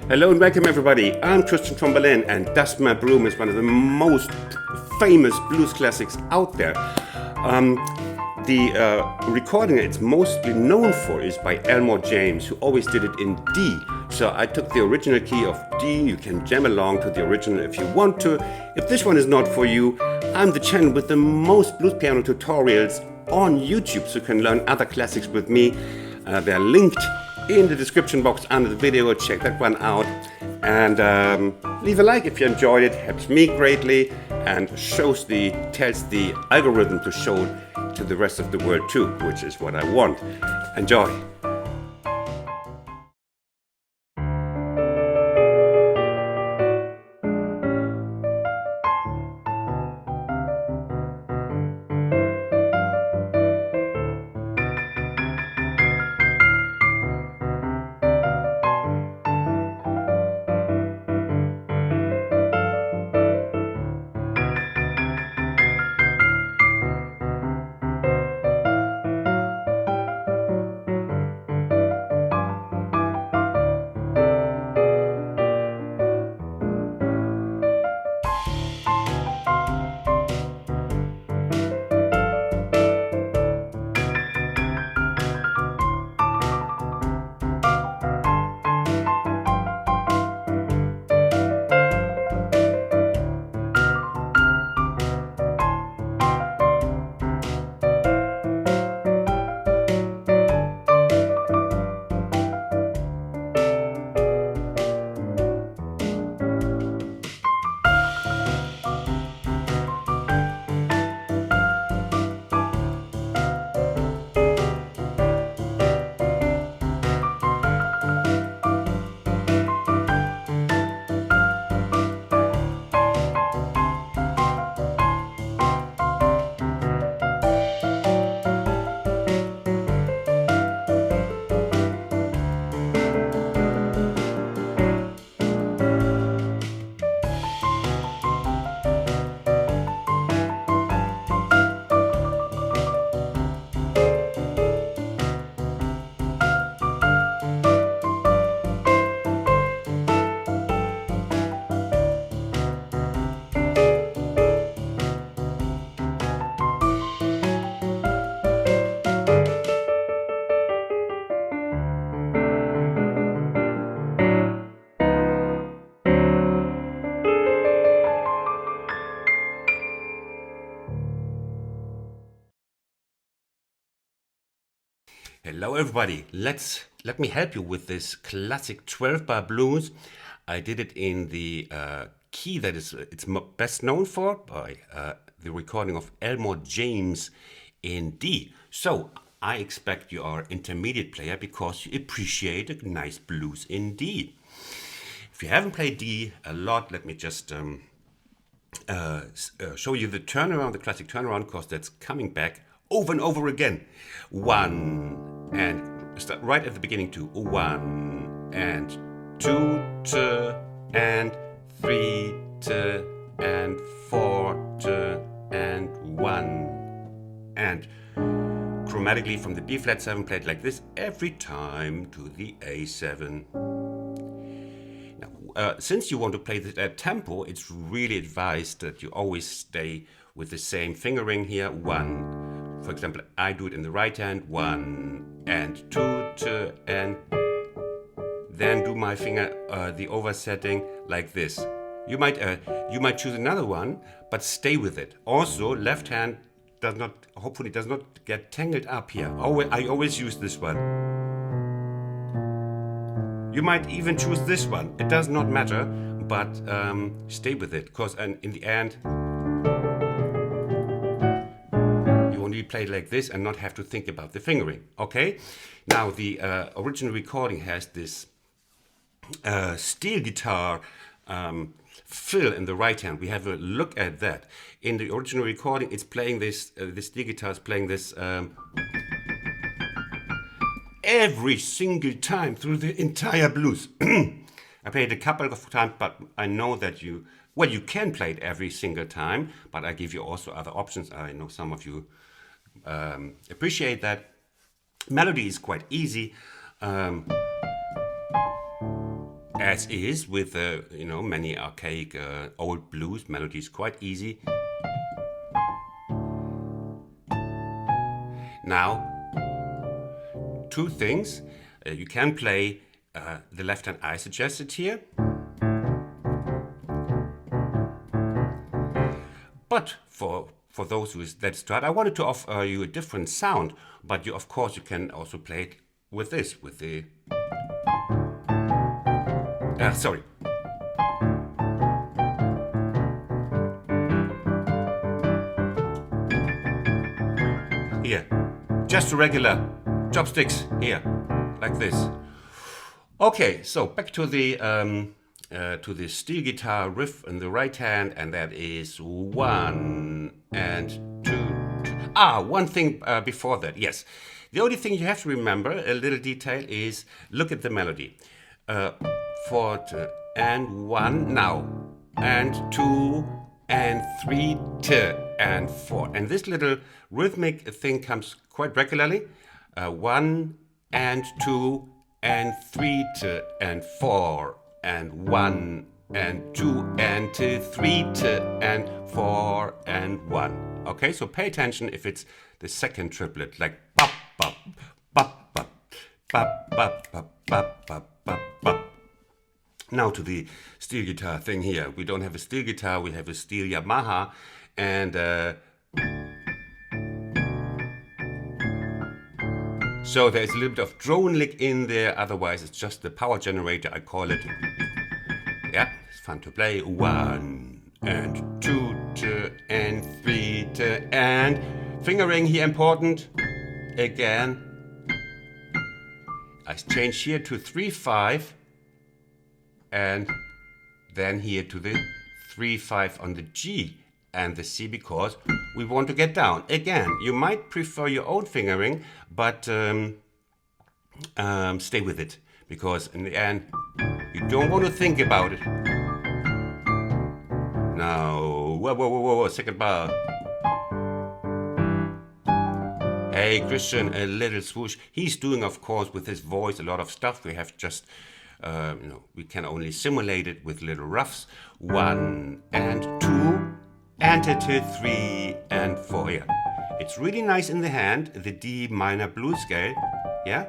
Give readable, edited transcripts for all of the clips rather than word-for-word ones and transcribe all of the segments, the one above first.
Hello and welcome everybody. I'm Christian from Berlin and Dust My Broom is one of the most famous blues classics out there. The recording it's mostly known for is by Elmore James, who always did it in D. So I took the original key of D. You can jam along to the original if you want to. If this one is not for you, I'm the channel with the most blues piano tutorials on YouTube, so you can learn other classics with me. They're linked in the description box under the video. Check that one out and leave a like if you enjoyed it. Helps me greatly and tells the algorithm to show it to the rest of the world too, which is what I want. Enjoy. Hello everybody, let me help you with this classic 12-bar blues. I did it in the key that it's best known for by the recording of Elmore James in D. So I expect you are an intermediate player because you appreciate a nice blues in D. If you haven't played D a lot, let me just show you the turnaround, the classic turnaround, because that's coming back over and over again. One and start right at the beginning to 1 and 2 and 3 and 4 and 1 and chromatically from the B flat 7 played like this every time to the A7. Now, since you want to play this at tempo, it's really advised that you always stay with the same fingering here. 1. For example, I do it in the right hand, 1 and 2 and then do my finger the oversetting like this. You might choose another one, but stay with it. Also, left hand hopefully does not get tangled up here. I always use this one. You might even choose this one. It does not matter, but stay with it, because in the end you play like this and not have to think about the fingering. Okay, now the original recording has this steel guitar fill in the right hand. We have a look at that. In the original recording, it's playing this. The steel guitar is playing this every single time through the entire blues. I played it a couple of times, but I know that you can play it every single time, but I give you also other options. I know some of you appreciate that. Melody is quite easy. as is with many archaic old blues melodies, quite easy. Now, two things. You can play the left hand I suggested here. But for those who let's start, I wanted to offer you a different sound, but of course you can also play it with this, with the sorry. Here, just a regular chopsticks here, like this. Okay, so back to the steel guitar riff in the right hand, and that is 1 and 2. One thing before that, yes. The only thing you have to remember, a little detail, is look at the melody. 4 and 1 now, and 2 and 3 and 4. And this little rhythmic thing comes quite regularly. 1 and 2 and 3 and 4 and 1 and 2 and 3 and 4 and 1. Okay, so pay attention if it's the second triplet, like bop bop bop bop bop bop bop bop bop bop bop. Now to the steel guitar thing here. We don't have a steel guitar, we have a steel Yamaha, and so there's a little bit of drone lick in there, otherwise it's just the power generator, I call it. Yeah, it's fun to play. 1 and 2 and 3 and fingering here important. Again, I change here to 3-5 and then here to the 3-5 on the G and the C, because we want to get down. Again, you might prefer your own fingering, but stay with it, because in the end, you don't want to think about it. Now, whoa, second bar. Hey, Christian, a little swoosh. He's doing, of course, with his voice, a lot of stuff. We have just, we can only simulate it with little roughs. 1 and 2, and 3 and 4. Yeah, it's really nice in the hand, the D minor blues scale. Yeah,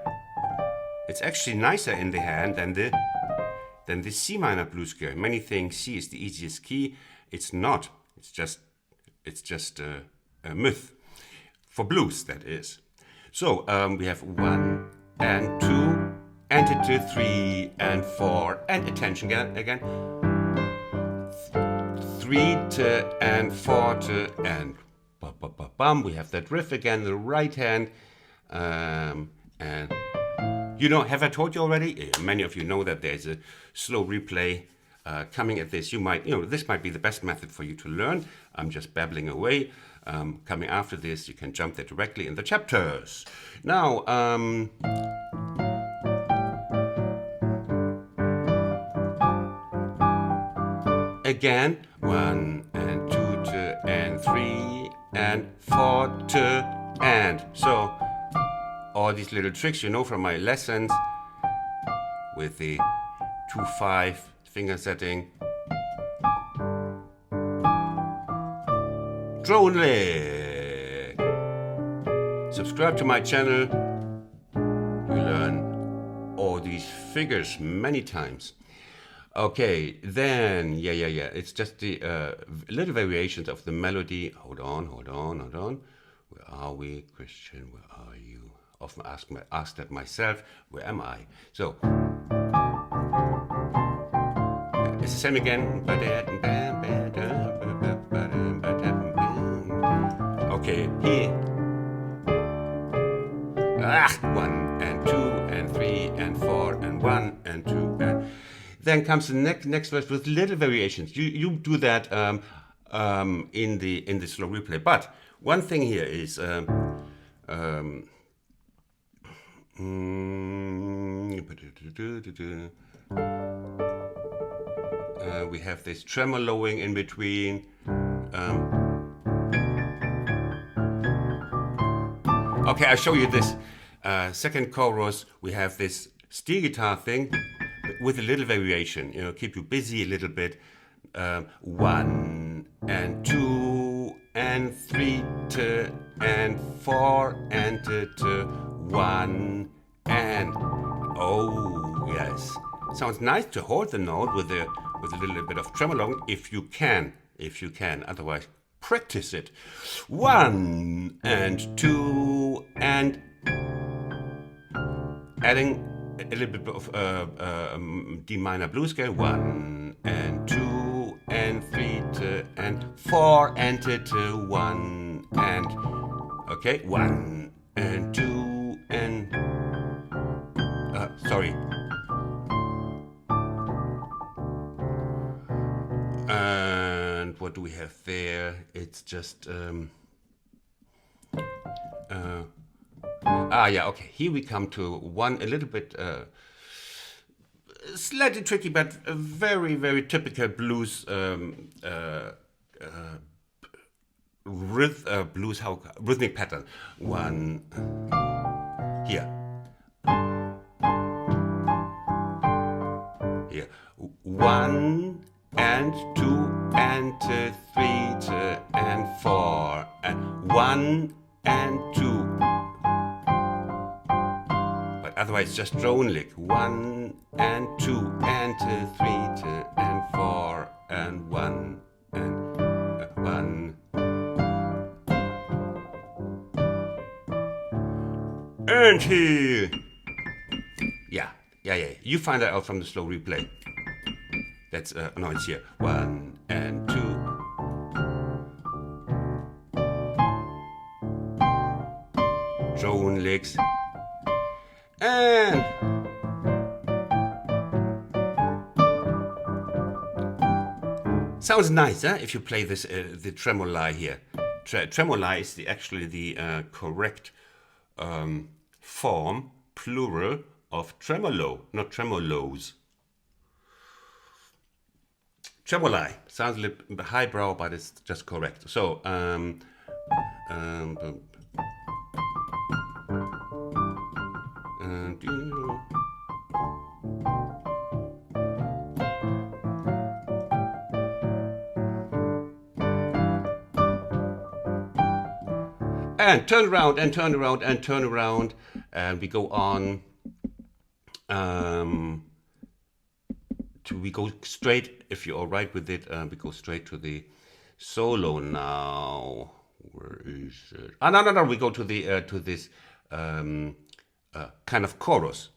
it's actually nicer in the hand than the C minor blues scale. Many think C is the easiest key. It's not. It's just a myth. For blues, that is. So we have 1 and 2, and 3 and 4, and attention again. 3 and 4 and bum. We have that riff again, the right hand, and have I told you already? Many of you know that there's a slow replay coming at this. You might, this might be the best method for you to learn. I'm just babbling away. Coming after this, you can jump there directly in the chapters. Now, again, 1 and 2 and 3 and 4 and. So, all these little tricks you know from my lessons with the 2-5 finger setting. Drone lick. Subscribe to my channel. You learn all these figures many times. Okay, then, yeah. It's just the little variations of the melody. Hold on. Where are we, Christian? Where are you? Often ask that myself. Where am I? So, it's the same again. Okay, here. 1 and 2 and 3 and 4 and 1 and 2 and. Then comes the next verse with little variations. You do that in the slow replay. But one thing here is we have this tremoloing in between. Okay, I'll show you this. Second chorus, we have this steel guitar thing with a little variation, keep you busy a little bit. 1 and 2 and 3 and 4 and 1 and oh yes, sounds nice to hold the note with a little bit of tremolo if you can. Otherwise, practice it. 1 and 2 and adding a little bit of D minor blues scale. 1 and 2 and 3 and 4 and 1 and okay, 1 and 2 and sorry. And what do we have there? It's just yeah, okay. Here we come to one a little bit slightly tricky, but a very, very typical blues rhythmic pattern. 1 here. Here. 1 and 2 and 3 and 4 and 1 and 2. But otherwise just drone lick. 1 and 2 and 3 and 4 and 1 and 1. And here. Yeah. You find that out from the slow replay. That's no, it's here. 1 and 2. Drone licks. And sounds nice, huh? If you play this, the tremoli here. Tremoli is actually the correct form, plural, of tremolo, not tremolos. Tremoli sounds a little highbrow, but it's just correct. So, and turn around and turn around and turn around, and we go on. We go straight, if you're all right with it, we go straight to the solo now. Where is it? No. We go to the to this kind of chorus.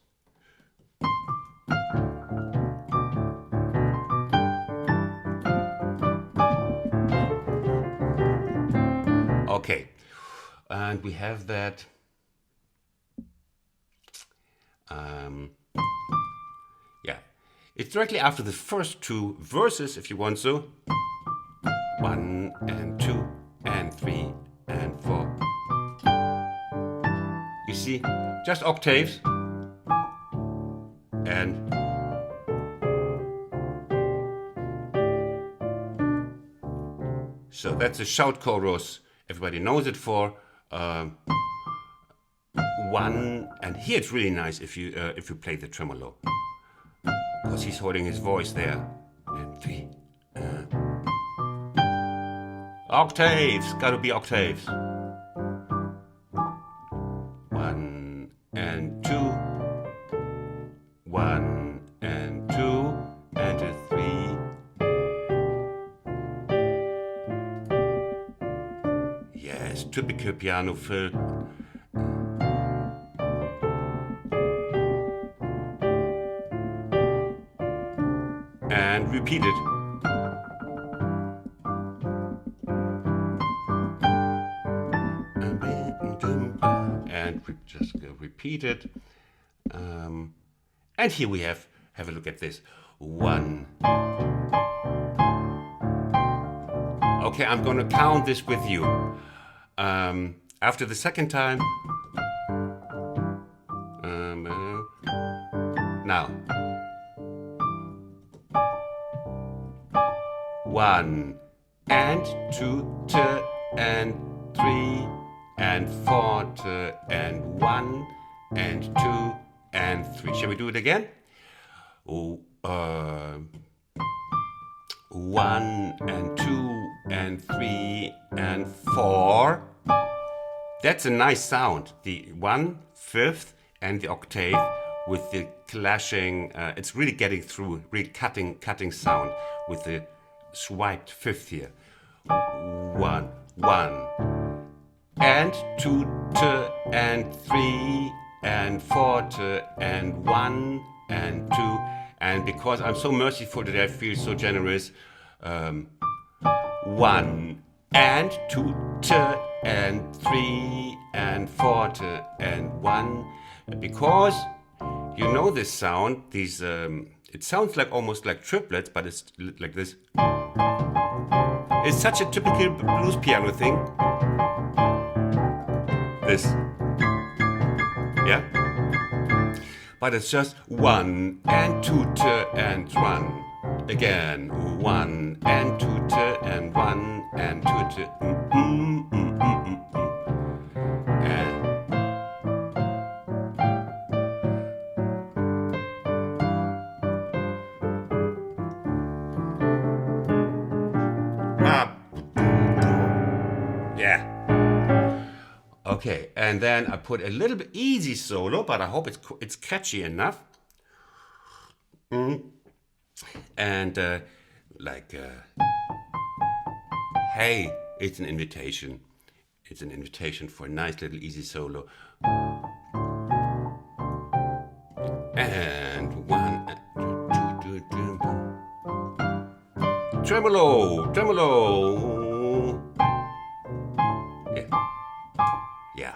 Okay, and we have that. Yeah, it's directly after the first two verses, if you want so. 1 and 2 and 3 and 4. You see, just octaves. And so that's a shout chorus. Everybody knows it for. 1, and here it's really nice if you play the tremolo, because he's holding his voice there. And 3 octaves, gotta be octaves. 1 and 2, 1 and 2 and 3. Yes, typical piano fill. And repeat it. And we just repeat it. And here we have a look at this. 1. Okay, I'm going to count this with you. After the second time. Now. 1 and 2 and 3 and 4 and 1 and 2 and 3. Shall we do it again? Oh, 1 and 2 and 3 and 4. That's a nice sound. The 1/5 and the octave with the clashing. It's really getting through, really cutting sound with the swiped fifth here. 1, 1, and 2 and 3 and 4 and 1 and 2. And because I'm so merciful that I feel so generous, 1 and 2 and 3 and 4 and 1. Because you know this sound, these it sounds like almost like triplets, but it's like this. It's such a typical blues piano thing. This. Yeah? But it's just 1 and 2 and 1. Again, 1 and 2 and 1 and 2 and yeah. Okay, and then I put a little bit easy solo, but I hope it's catchy enough. And hey, it's an invitation. It's an invitation for a nice little easy solo. And 1, 2, 2. Tremolo, tremolo. Yeah.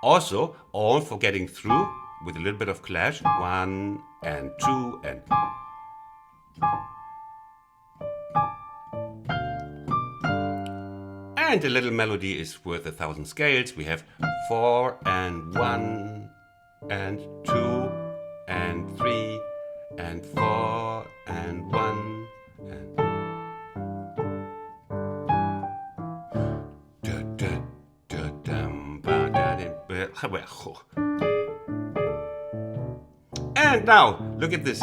Also, all for getting through with a little bit of clash. 1 and 2 and. And a little melody is worth 1,000 scales. We have 4 and 1 and 2 and 3 and 4 and 1 and. And now, look at this.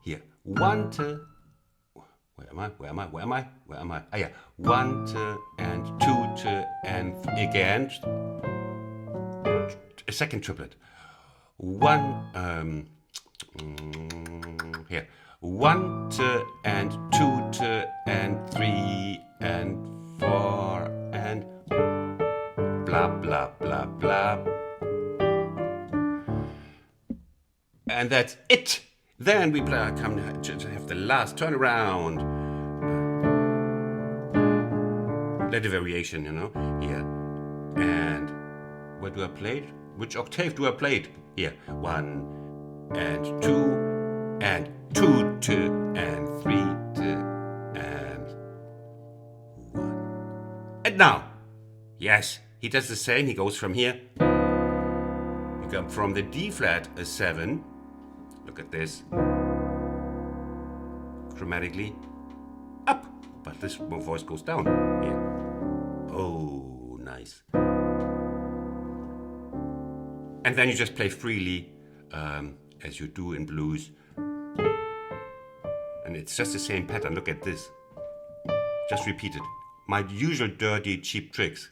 Here, 1, 2. Where am I? Ah, yeah. 1, 2, and 2, 2, and again. A second triplet. 1, here. 1, 2, and 2, 2, and 3, and 4, and blah, blah, blah, blah. And that's it. Then we come to have the last turnaround. Little variation, you know, here. And where do I play it? Which octave do I play it? Here. 1 and 2 and 2, 2 and 3, 2 and 1. And now, yes, he does the same. He goes from here. We come from the D flat, a 7. Look at this. Chromatically up, but this voice goes down here. Oh, nice. And then you just play freely, as you do in blues. And it's just the same pattern. Look at this. Just repeat it. My usual dirty, cheap tricks.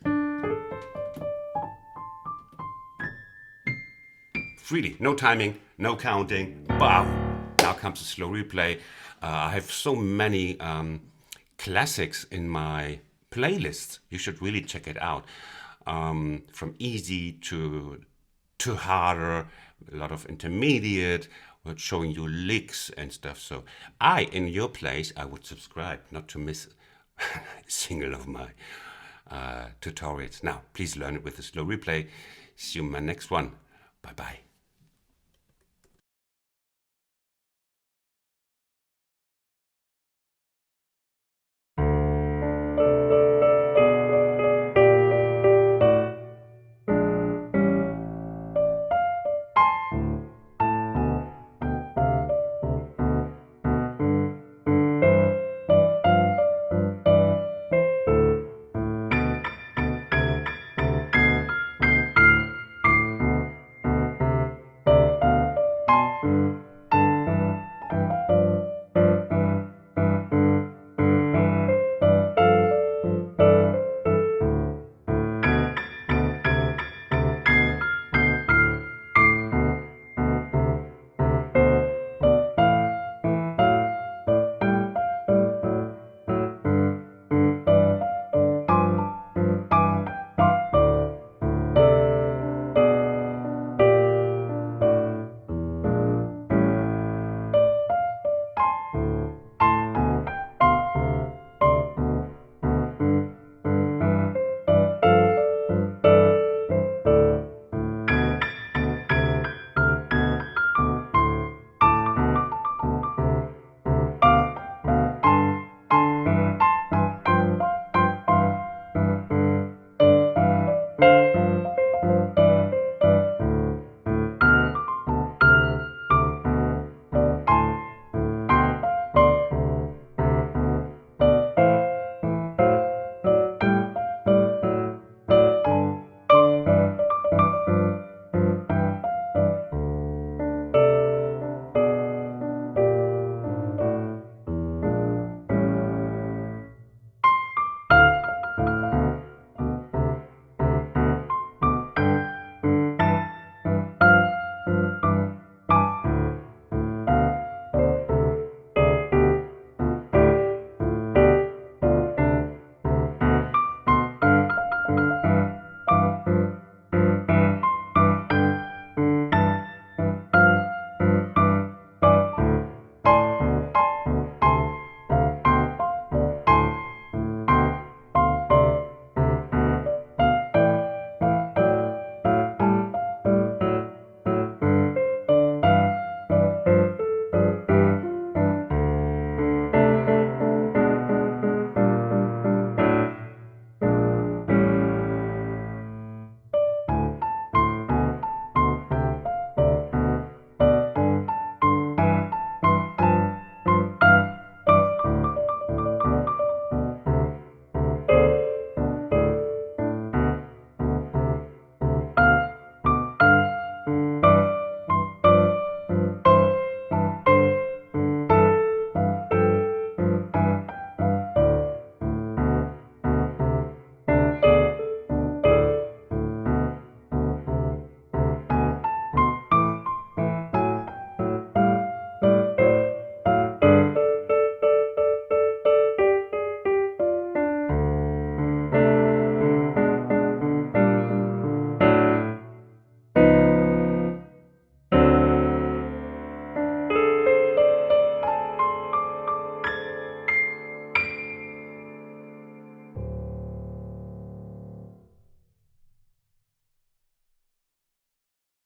Freely, no timing, no counting. Bow. Now comes the slow replay. I have so many classics in my playlist. You should really check it out. From easy to harder, a lot of intermediate, showing you licks and stuff. So in your place, I would subscribe not to miss a single of my tutorials. Now, please learn it with the slow replay. See you in my next one. Bye-bye.